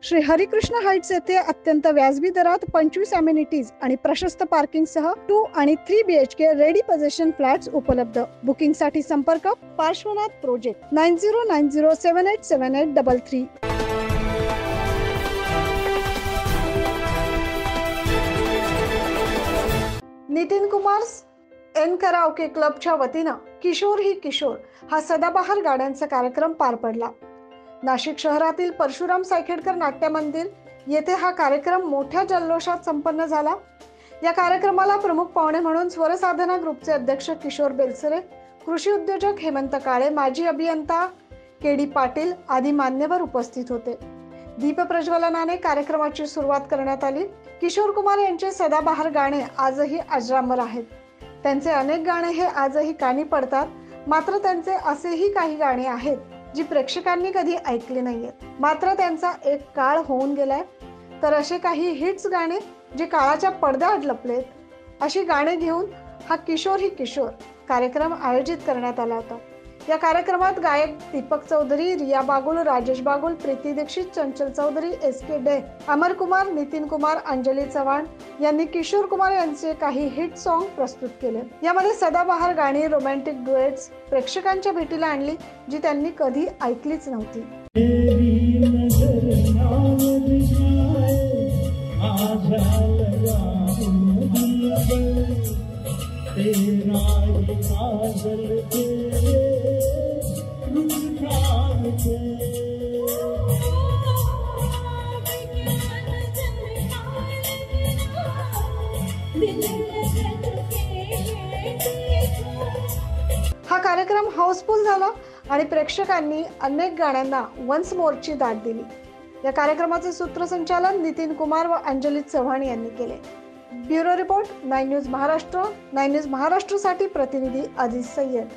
Shri Harikrishna Heights येथे अत्यंत व्याजबी दरात 25 अमेनिटीज आणि प्रशस्त पार्किंग सह 2 आणि 3 BHK रेडी पोझिशन फ्लॅट्स उपलब्ध। बुकिंग साठी संपर्क Parshwanath project 9090787833। Nitin Kumar N karaoke क्लबच्या वतीनं किशोर ही किशोर हा सदाबहार गाण्यांचा कार्यक्रम पार पडला। नाशिक शहरातील परशुराम सायखेडकर नाट्य मंदिर येथे हा कार्यक्रम मोठ्या जल्लोषात संपन्न झाला। या कार्यक्रमाला प्रमुख पाहुणे म्हणून स्वरसाधना ग्रुपचे अध्यक्ष किशोर बेलसरे, कृषी उद्योजक हेमंत काळे, माजी अभियंता केडी पाटील आदी मान्यवर उपस्थित होते। दीप प्रज्वलनाने कार्यक्रमाची सुरुवात करण्यात आली। किशोर कुमार यांचे सदाबहार गाणे आजही अजरामर आहेत। त्यांचे अनेक गाणे हे आजही कानी पडतात, मात्र त्यांचे असेही काही गाणे आहेत जी प्रेक्षकांनी कधी ऐकली नाहीयेत, मात्र त्यांचा एक काळ होऊन गेलाय। तर असे काही हिट्स गाणे जे काळाच्या पडद्याआड लपलेत, अशी गाणे घेऊन हा किशोर ही किशोर कार्यक्रम आयोजित करण्यात आला होता। या कार्यक्रमात गायक दीपक चौधरी, रिया बागुल, राजेश बागुल, प्रीती दीक्षित, चंचल चौधरी, SK डे, अमर कुमार, नितीन कुमार, अंजली चव्हाण यांनी किशोर कुमार यांचे काही हिट सॉन्ग प्रस्तुत केले। यामध्ये सदाबहार गाणी, रोमॅन्टिक डुएट्स प्रेक्षकांच्या भेटीला आणली जी त्यांनी कधी ऐकलीच नव्हती। हा कार्यक्रम हाऊसफुल झाला आणि प्रेक्षकांनी अनेक गाण्यांना वन्स मोरची दाद दिली। या कार्यक्रमाचे सूत्रसंचालन नितीन कुमार व अंजली चव्हाण यांनी केले। Bureau report 9 news Maharashtra. 9 news Maharashtra साठी प्रतिनिधी अजीज सय्यद।